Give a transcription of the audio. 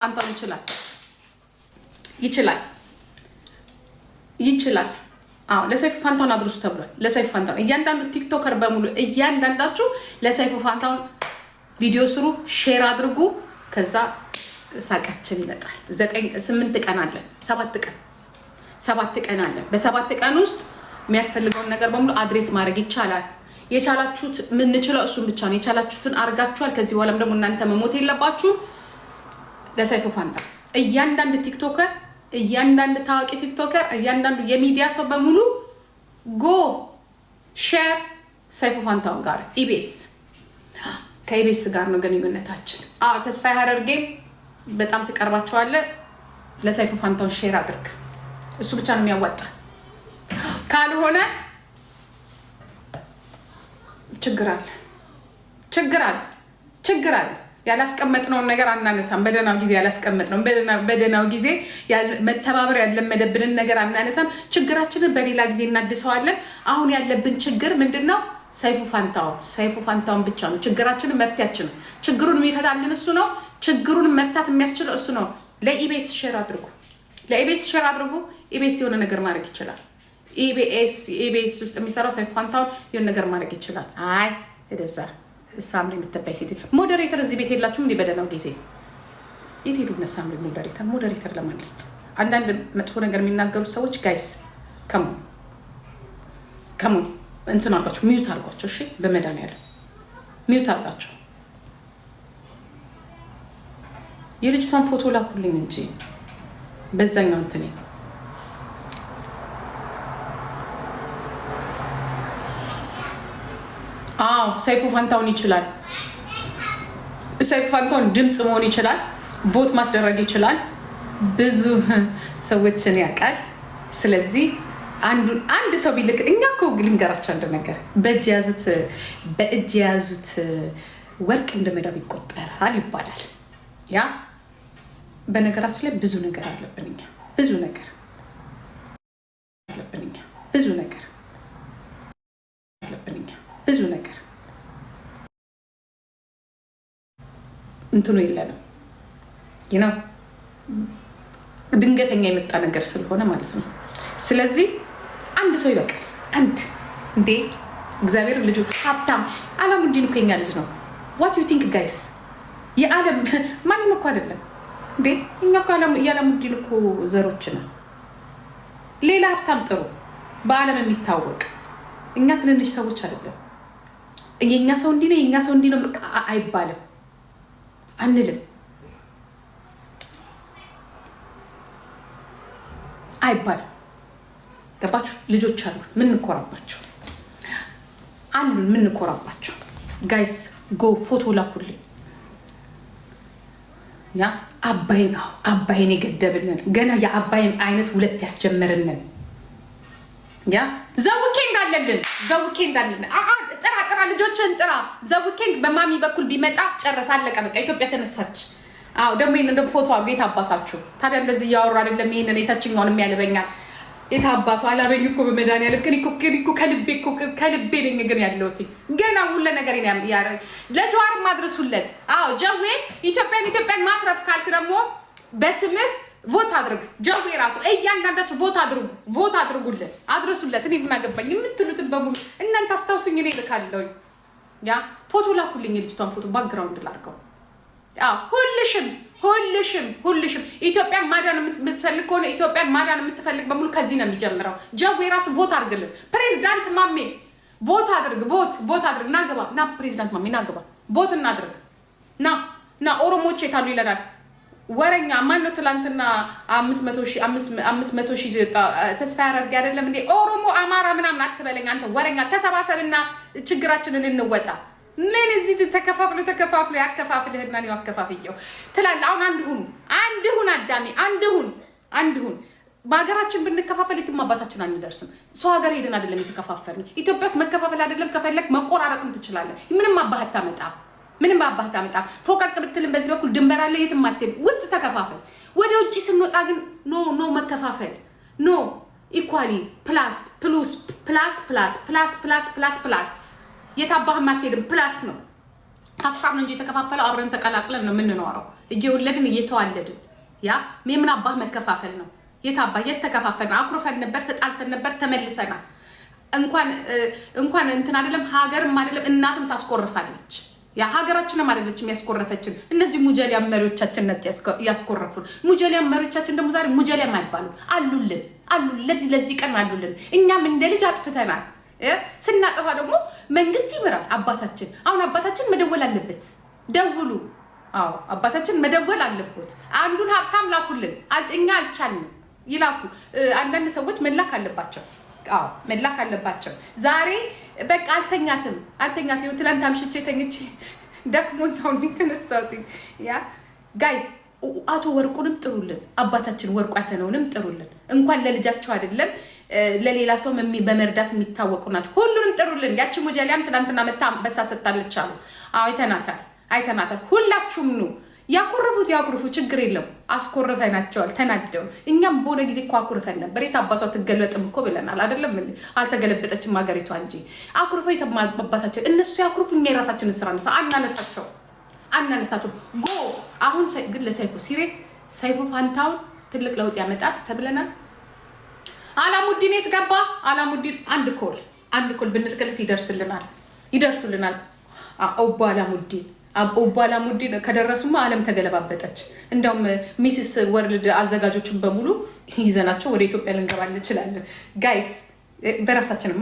አንተው ይችላል። አዎ ለሰይፉ ፋንታውን አድርሱ ተብሏል። ለሰይፉ ፋንታውን እያንዳንዱ ቲክቶከር በሙሉ እያንዳንዳችሁ ለሰይፉ ፋንታውን ቪዲዮ ስሩ፣ ሼር አድርጉ። ከዛ ሳቃችን ይመጣል። 8 ቀን አለን፣ 7 ቀን አለን። በ7 ቀን ውስጥ የሚያስፈልገውን ነገር በሙሉ አድሬስ ማድረግ ይቻላል። የቻላችሁት ምንችለው እሱን ብቻ ነው። የቻላችሁትን አርጋችኋል። ከዚህ በኋላም ደግሞ እናንተ መሞት የለባችሁ። ለሰይፉ ፋንታውን እያንዳንዱ ቲክቶከር፣ እያንዳንዱ ታዋቂ ቲክቶከር፣ እያንዳንዱ የሚዲያ ሰው በሙሉ ጎ ሼር ሰይፉ ፋንታውን ጋር ኢቢኤስ ከኢቢኤስ ጋር ነው ግንኙነታችን። ተስፋዬ ሀረርጌ በጣም ትቀርባቸዋለህ። ለሰይፉ ፋንታውን ሼር አድርግ። እሱ ብቻ ነው የሚያዋጣ። ካልሆነ ችግር አለ። ያላስቀመጥነውን ነገር አናነሳም። በደናው ጊዜ ያላስቀመጥነው በደናው ጊዜ መተባበር ያለመደብንን ነገር አናነሳም። ችግራችንን በሌላ ጊዜ እናድሰዋለን። አሁን ያለብን ችግር ምንድነው? ሰይፉ ፋንታውን ብቻ ነው ችግራችንን፣ መፍትያችን ነው። ችግሩን የሚፈታልን እሱ ነው። ችግሩን መፍታት የሚያስችለው እሱ ነው። ለኢቢኤስ ሼር አድርጉ። ኢቢኤስ የሆነ ነገር ማድረግ ይችላል። ኢቢኤስ ውስጥ የሚሰራው ሰይፉ ፋንታውን የሆነ ነገር ማድረግ ይችላል። አይ እደዛ ሳምሪ የምትባይ ሴት ሞዴሬተር እዚህ ቤት የላችሁም እንዴ? በደናው ጊዜ የት ሄዱ እነ ሳምሪ? ሞዴሬተር ለማንስት አንዳንድ መጥፎ ነገር የሚናገሩ ሰዎች ጋይስ ከሞን እንትን አርጋቸው፣ ሚዩት አርጓቸው። እሺ በመድኃኒዓለም ሚዩት አርጋቸው። የልጅቷን ፎቶ ላኩልኝ እንጂ በዛኛው እንትኔ ሰይፉ ፋንታውን ይችላል። ሰይፉ ፋንታውን ድምፅ መሆን ይችላል። ቮት ማስደረግ ይችላል። ብዙ ሰዎችን ያውቃል። ስለዚህ አንድ ሰው ቢልክ እኛ እኮ ልንገራቸው አንድ ነገር፣ በእጅ የያዙት ወርቅ እንደ መዳብ ይቆጠራል ይባላል። ያ በነገራችን ላይ ብዙ ነገር አለብን እኛ፣ ብዙ ነገር እንትኑ የለንም ነው ድንገተኛ የመጣ ነገር ስለሆነ ማለት ነው። ስለዚህ አንድ ሰው ይበቃል። እንዴ እግዚአብሔር ልጁ ሀብታም አላሙዲን እኮ የኛ ልጅ ነው። ዋት ዩ ቲንክ ጋይስ? የዓለም ማንም እኮ አይደለም እንዴ። እኛ እኮ የዓለሙዲን እኮ ዘሮች ነው። ሌላ ሀብታም ጥሩ፣ በዓለም የሚታወቅ። እኛ ትንንሽ ሰዎች አይደለም። የኛ ሰው እንዲህ ነው፣ የኛ ሰው እንዲህ ነው አይባልም፣ አንልም፣ አይባልም። ገባችሁ? ልጆች አሉ ምንኮራባቸው ጋይስ ጎ ፎቶ ላኩልኝ። ያ አባይን የገደብንን ገና የአባይን አይነት 2 ያስጀመርንን ያ ዘውኬንድ አለልን። ጥራ ልጆችን ጥራ። ዘውኬንድ በማሚ በኩል ቢመጣ ጨረስ፣ አለቀ በቃ። ኢትዮጵያ ተነሳች። ደግሞ ይሄን እንደ ፎቶ ቤት አባታችሁ ታዲያ እንደዚህ እያወሩ አይደለም። ይሄንን የታችኛውን የሚያልበኛል የት አባቱ አላበኝ እኮ በመድኃኒዓለም ግን እኮ ከልቤ ነኝ ግን ያለሁት ገና ሁሉ ነገር ያረ ለጀዋር ማድረሱለት። ጀዌ ኢትዮጵያን ማትረፍ ካልክ ደግሞ በስምህ ቮት አድርግ። ጀዌ ራሱ እያንዳንዳችሁ ቮት አድርጉለት፣ አድርሱለት። እኔ ምን አገባኝ የምትሉትን በሙሉ እናንተ አስታውሱኝ፣ እኔ ልካለሁ። ያ ፎቶ ላኩልኝ፣ የልጅቷን ፎቶ ባክግራውንድ ላድርገው። ሁልሽም ኢትዮጵያን ማዳን የምትፈልግ ከሆነ ኢትዮጵያን ማዳን የምትፈልግ በሙሉ ከዚህ ነው የሚጀምረው። ጀዌ ራሱ ቮት አድርግልን። ፕሬዝዳንት ማሜ ቮት አድርግ፣ ቮት አድርግ። ና ፕሬዝዳንት ማሜ ና ግባ፣ ቮት እናድርግ። ና ኦሮሞች የታሉ ይለናል ወረኛ። ማነው ትላንትና 500 ሺህ ይወጣ? ተስፋ ያደርግ አይደለም እንዴ? ኦሮሞ አማራ ምናምን አትበለኝ አንተ ወረኛ። ተሰባሰብና ችግራችንን እንወጣ። ምን እዚህ ተከፋፍሎ ያከፋፍልህና ነው ያከፋፍየው ትላለህ። አሁን አንድ ሁን አዳሚ፣ አንድ ሁን። በሀገራችን ብንከፋፈል የትም አባታችን አንደርስም። ሰው ሀገር ሄደን አይደለም የተከፋፈልን። ኢትዮጵያ ውስጥ መከፋፈል አይደለም፣ ከፈለክ መቆራረጥም ትችላለህ። ምንም አባህት አመጣ። ፎቀቅ ብትልም በዚህ በኩል ድንበር አለ፣ የትም አትሄድ። ውስጥ ተከፋፈል። ወደ ውጪ ስንወጣ ግን ኖ መከፋፈል፣ ኖ ኢኳሊ ፕላስ የታባህ ማትሄድም ፕላስ ነው። ሀሳብ ነው እንጂ የተከፋፈለው አብረን ተቀላቅለን ነው የምንኖረው። እየወለድን እየተዋለድን ያ ምን አባህ መከፋፈል ነው? የታባህ የተከፋፈልን አኩርፈን ነበር፣ ተጣልተን ነበር፣ ተመልሰናል። እንኳን እንትን አይደለም ሀገርም አይደለም እናትም ታስቆርፋለች። ያ ሀገራችንም አይደለችም ያስቆረፈችን። እነዚህ ሙጀሊያ መሪዎቻችን ናቸው ያስቆረፉን። ሙጀሊያ መሪዎቻችን ደግሞ ዛሬ ሙጀሊያ አይባሉ አሉልን ለዚህ ቀን አሉልን። እኛም እንደ ልጅ አጥፍተናል። ስናጠፋ ደግሞ መንግስት ይምራል። አባታችን አሁን አባታችን መደወል አለበት። ደውሉ። አዎ አባታችን መደወል አለበት። አንዱን ሀብታም ላኩልን። እኛ አልቻልንም ይላኩ። አንዳንድ ሰዎች መላክ አለባቸው። አዎ መላክ አለባቸው። ዛሬ በቃ አልተኛትም። ትላንት አምሽቼ ተኝቼ ደክሞኝ አሁን ተነሳሁት። ያ ጋይስ አቶ ወርቁንም ጥሩልን። አባታችን ወርቁ ያተነውንም ጥሩልን። እንኳን ለልጃቸው አይደለም ለሌላ ሰው በመርዳት የሚታወቁ ናቸው። ሁሉንም ጥሩልን። ያቺ ሙጀሊያም ትናንትና መታ አንበሳ ሰጣለች አሉ። አዎ አይተናታል። ሁላችሁም ኑ። ያኩርፉ፣ ችግር የለም። አስኮርፈናቸዋል ተናደው። እኛም በሆነ ጊዜ እኮ አኩርፈን ነበር። የታባቷ ትገለጥም እኮ ብለናል አይደለም? አልተገለበጠችም ሀገሪቷ እንጂ አኩርፈው የታባታቸው እነሱ ያኩርፉ። እኛ የራሳችንን ስራ አናነሳቸው። ጎ አሁን ግን ለሰይፉ ሲሪየስ ሰይፉ ፋንታውን ትልቅ ለውጥ ያመጣል ተብለናል። አላሙዲን የት ገባ? አላሙዲን አንድ ኮል ብንልክለት ይደርሱልናል። ኦቦ አላሙዲን ከደረሱማ ዓለም ተገለባበጠች። እንደውም ሚስስ ወርልድ አዘጋጆችን በሙሉ ይዘናቸው ወደ ኢትዮጵያ ልንገባ እንችላለን። ጋይስ በራሳችን